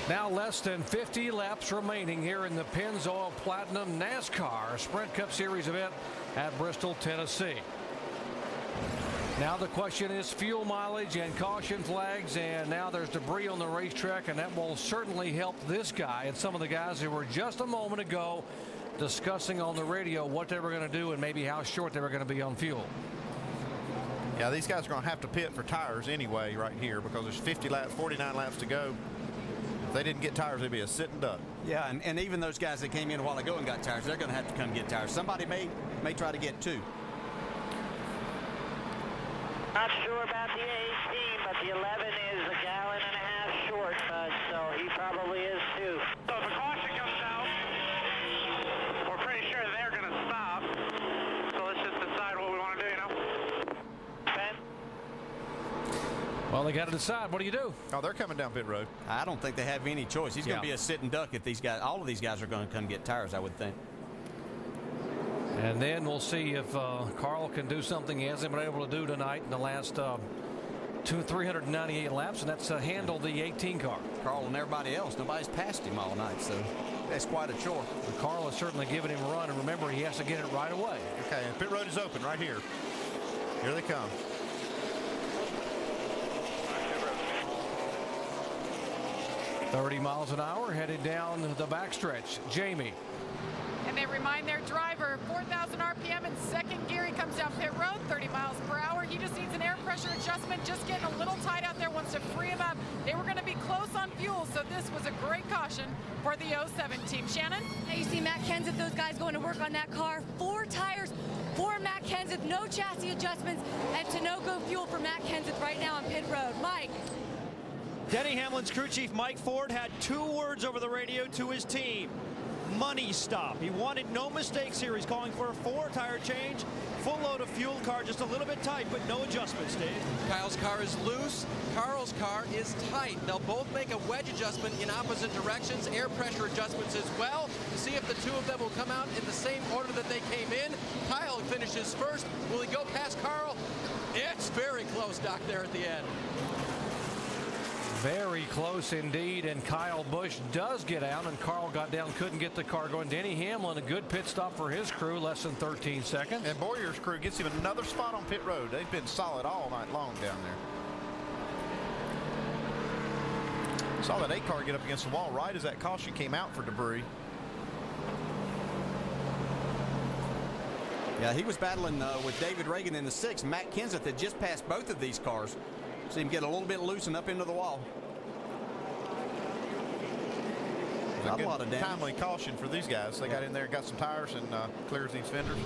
Now less than 50 laps remaining here in the Pennzoil Platinum NASCAR Sprint Cup Series event at Bristol, Tennessee. Now the question is fuel mileage and caution flags, and now there's debris on the racetrack, and that will certainly help this guy and some of the guys who were just a moment ago discussing on the radio what they were going to do and maybe how short they were going to be on fuel. Yeah, these guys are going to have to pit for tires anyway right here because there's 50 laps, 49 laps to go. If they didn't get tires, they'd be a sitting duck. Yeah, and even those guys that came in a while ago and got tires, they're going to have to come get tires. Somebody may try to get two. Not sure about the 18, but the 11 is a gallon and a half short, so he probably is too. So if a caution comes out, we're pretty sure they're going to stop. So let's just decide what we want to do, you know? Ben? Well, they got to decide. What do you do? Oh, they're coming down pit road. I don't think they have any choice. He's going to be a sitting duck if these guys, all of these guys are going to come get tires, I would think. And then we'll see if Carl can do something he hasn't been able to do tonight in the last 398 laps, and that's handle the 18 car. Carl and everybody else, nobody's passed him all night, so that's quite a chore. And Carl has certainly given him a run, and remember, he has to get it right away. Okay, and pit road is open right here. Here they come. .30 miles an hour headed down the backstretch. Jamie. And they remind their driver, 4,000 RPM in second gear. He comes down pit road, 30 miles per hour. He just needs an air pressure adjustment, just getting a little tight out there, wants to free him up. They were going to be close on fuel, so this was a great caution for the 07 team. Shannon? Now you see Matt Kenseth, those guys going to work on that car. 4 tires for Matt Kenseth, no chassis adjustments, and to no-go fuel for Matt Kenseth right now on pit road. Mike? Denny Hamlin's crew chief Mike Ford had 2 words over the radio to his team. Money stop. He wanted no mistakes here. He's calling for a 4-tire change. Full load of fuel, car just a little bit tight, but no adjustments, Dave. Kyle's car is loose. Carl's car is tight. They'll both make a wedge adjustment in opposite directions, air pressure adjustments as well, to see if the two of them will come out in the same order that they came in. Kyle finishes first. Will he go past Carl? It's very close, Doc, there at the end. Very close indeed, and Kyle Busch does get out, and Carl got down, couldn't get the car going. Denny Hamlin, a good pit stop for his crew, less than 13 seconds. And Boyer's crew gets him another spot on pit road. They've been solid all night long down there. Saw that 8 car get up against the wall right as that caution came out for debris. Yeah, he was battling with David Reagan in the 6th. Matt Kenseth had just passed both of these cars. See him get a little bit loose and up into the wall. A lot of timely caution for these guys. They got in there, got some tires, and clears these fenders.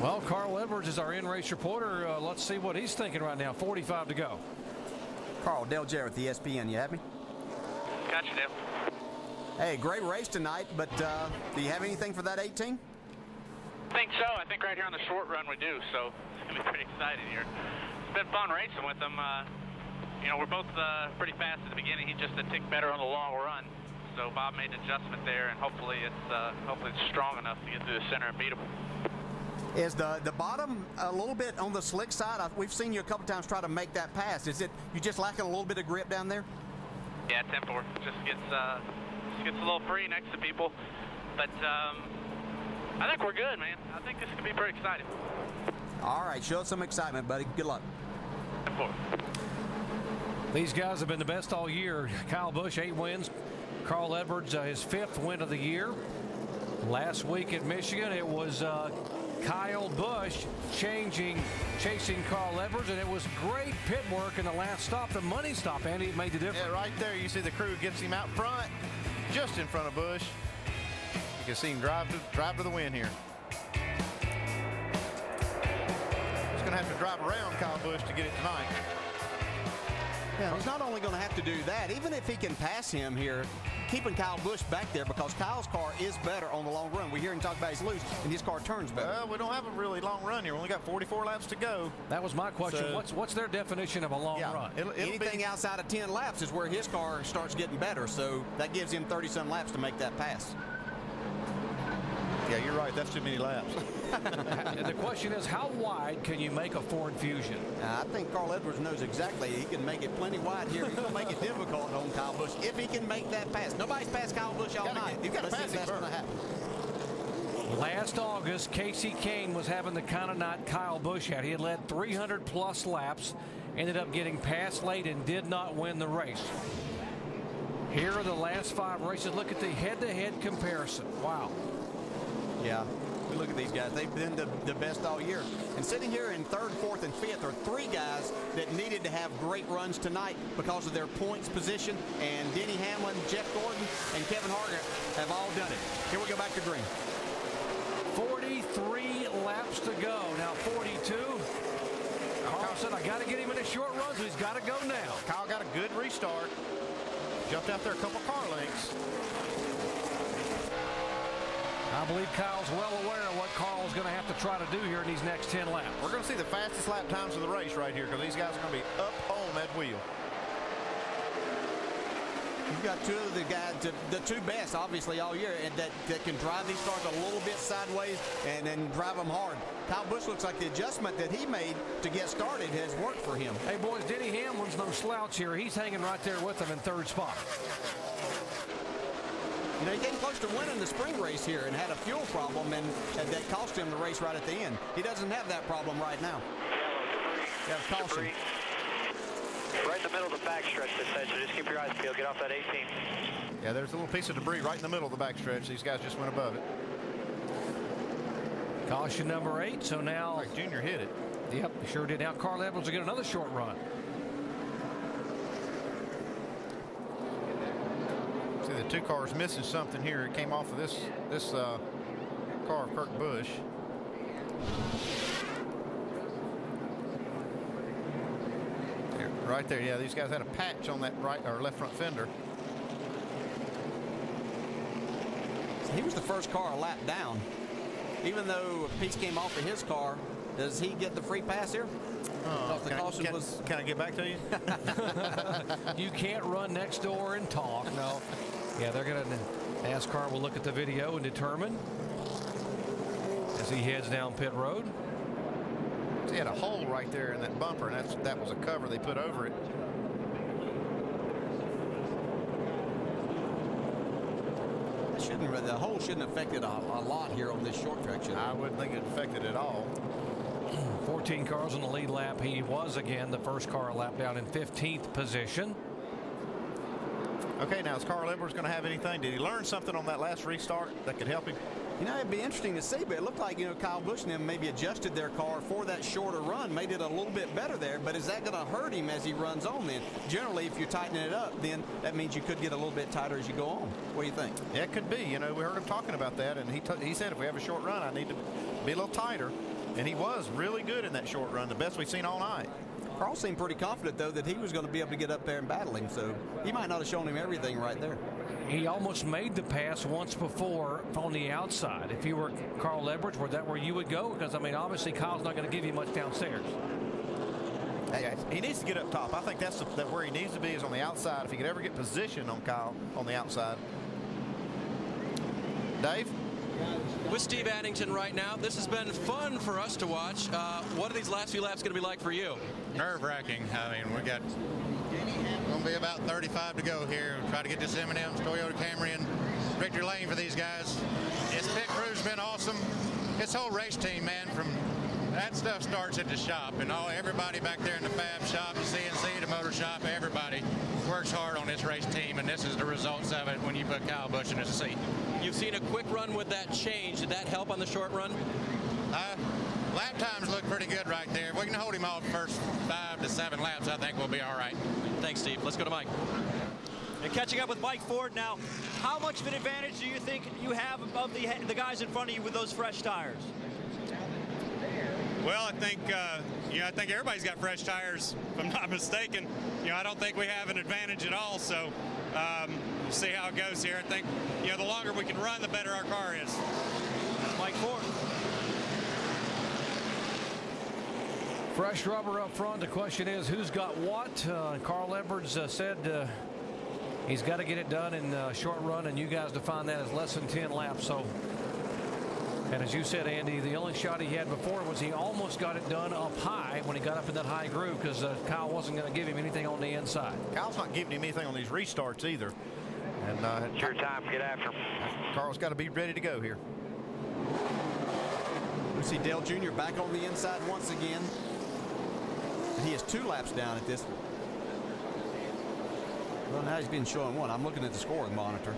Well, Carl Edwards is our in-race reporter. Let's see what he's thinking right now. 45 to go. Carl, Dale Jarrett, the ESPN. You have me? Got you, Dale. Hey, great race tonight, but do you have anything for that 18? I think so. I think right here on the short run we do, so it's going to be pretty exciting here. It's been fun racing with them. You know, we're both pretty fast at the beginning. He's just a tick better on the long run. So Bob made an adjustment there, and hopefully it's strong enough to get through the center and beat him. Is the bottom a little bit on the slick side? We've seen you a couple times try to make that pass. Is it you just lacking a little bit of grip down there? Yeah, tempo just gets a little free next to people, but I think we're good, man. I think this could be pretty exciting. All right, show us some excitement, buddy. Good luck. These guys have been the best all year. Kyle Busch, 8 wins. Carl Edwards, his 5th win of the year. Last week at Michigan, it was Kyle Busch chasing Carl Edwards, and it was great pit work in the last stop, the money stop, Andy. It made the difference. Yeah, right there, you see the crew gets him out front, just in front of Busch. You can see him drive to the win here. He's going to have to drive around Kyle Busch to get it tonight. Yeah, he's not only going to have to do that, even if he can pass him here, keeping Kyle Busch back there because Kyle's car is better on the long run. We hear him talk about he's loose and his car turns better. Well, we don't have a really long run here. We only got 44 laps to go. That was my question. So, what's their definition of a long run? Anything outside of 10 laps is where his car starts getting better, so that gives him 30-some laps to make that pass. Yeah, you're right. That's too many laps. And the question is, how wide can you make a Ford Fusion? I think Carl Edwards knows exactly. He can make it plenty wide here. He's going to make it difficult on Kyle Busch if he can make that pass. Nobody's passed Kyle Busch all night. You've got to pass him that's going to happen. Last August, Casey Kane was having the kind of night Kyle Busch had. He had led 300-plus laps, ended up getting passed late, and did not win the race. Here are the last 5 races. Look at the head-to-head comparison. Wow. Yeah, we look at these guys. They've been the best all year. And sitting here in 3rd, 4th, and 5th are 3 guys that needed to have great runs tonight because of their points position. And Denny Hamlin, Jeff Gordon, and Kevin Harvick have all done it. Here we go back to green. 43 laps to go. Now 42. Carl said, I got to get him in a short run, so he's got to go now. Kyle got a good restart. Jumped out there a couple car lengths. I believe Kyle's well aware of what Carl's going to have to try to do here in these next 10 laps. We're going to see the fastest lap times of the race right here because these guys are going to be up on that wheel. You've got 2 of the guys, the 2 best, obviously, all year, and that can drive these cars a little bit sideways and then drive them hard. Kyle Busch looks like the adjustment that he made to get started has worked for him. Hey, boys, Denny Hamlin's no slouch here. He's hanging right there with them in 3rd spot. You know, he came close to winning the spring race here and had a fuel problem, and that cost him the race right at the end. He doesn't have that problem right now. Yeah, caution. Right in the middle of the backstretch, so just keep your eyes peeled. Get off that 18. Yeah, there's a little piece of debris right in the middle of the backstretch. These guys just went above it. Caution number 8, so now... Like Junior hit it. Yep, he sure did. Now Carl Edwards will get another short run. See, the 2 cars missing something here. It came off of this car of Kurt Busch. Right there, yeah, these guys had a patch on that right or left front fender. He was the first car a lap down. Even though a piece came off of his car, does he get the free pass here? Can I get back to you? You can't run next door and talk. No. Yeah, they're going to... NASCAR will look at the video and determine as he heads down pit road. He had a hole right there in that bumper, and that was a cover they put over it. The hole shouldn't have affected a lot here on this short track. I wouldn't think it affected at all. 14 cars on the lead lap. He was again the first car a lap down in 15th position. Okay, now is Carl Edwards going to have anything? Did he learn something on that last restart that could help him? You know, it'd be interesting to see, but it looked like, you know, Kyle Busch and them maybe adjusted their car for that shorter run, made it a little bit better there, but is that going to hurt him as he runs on then? Generally, if you're tightening it up, then that means you could get a little bit tighter as you go on. What do you think? Yeah, it could be. You know, we heard him talking about that, and he said if we have a short run, I need to be a little tighter, and he was really good in that short run, the best we've seen all night. Carl seemed pretty confident, though, that he was going to be able to get up there and battle him, so he might not have shown him everything right there. He almost made the pass once before on the outside. If you were Carl Edwards, were that where you would go? Because, I mean, obviously Kyle's not going to give you much downstairs. Yeah, he needs to get up top. I think that's where he needs to be is on the outside. If he could ever get position on Kyle on the outside. Dave? With Steve Addington right now, this has been fun for us to watch. What are these last few laps going to be like for you? Nerve-wracking. I mean, we got going to be about 35 to go here. We'll try to get this M&M's Toyota Camry in victory lane for these guys. This pit crew's been awesome. This whole race team, man, from that stuff starts at the shop, and everybody back there in the fab shop, the CNC, the motor shop, everybody works hard on this race team, and this is the results of it when you put Kyle Busch in his seat. You've seen a quick run with that change. Did that help on the short run? Lap times look pretty good right there. If we can hold him off the first 5 to 7 laps, I think we'll be all right. Thanks, Steve. Let's go to Mike. And catching up with Mike Ford now, how much of an advantage do you think you have above the guys in front of you with those fresh tires? Well, I think I think everybody's got fresh tires, if I'm not mistaken. I don't think we have an advantage at all. So we'll see how it goes here. I think the longer we can run, the better our car is. Mike Ford. Fresh rubber up front. The question is, who's got what? Carl Edwards said he's got to get it done in short run, and you guys define that as less than 10 laps. So And as you said, Andy, the only shot he had before was he almost got it done up high when he got up in that high groove, because Kyle wasn't going to give him anything on the inside. Kyle's not giving him anything on these restarts either. And it's your time. Get after him. Carl's got to be ready to go here. We see Dale Jr. back on the inside once again. He is 2 laps down at this. Well, now he's been showing 1. I'm looking at the scoring monitor.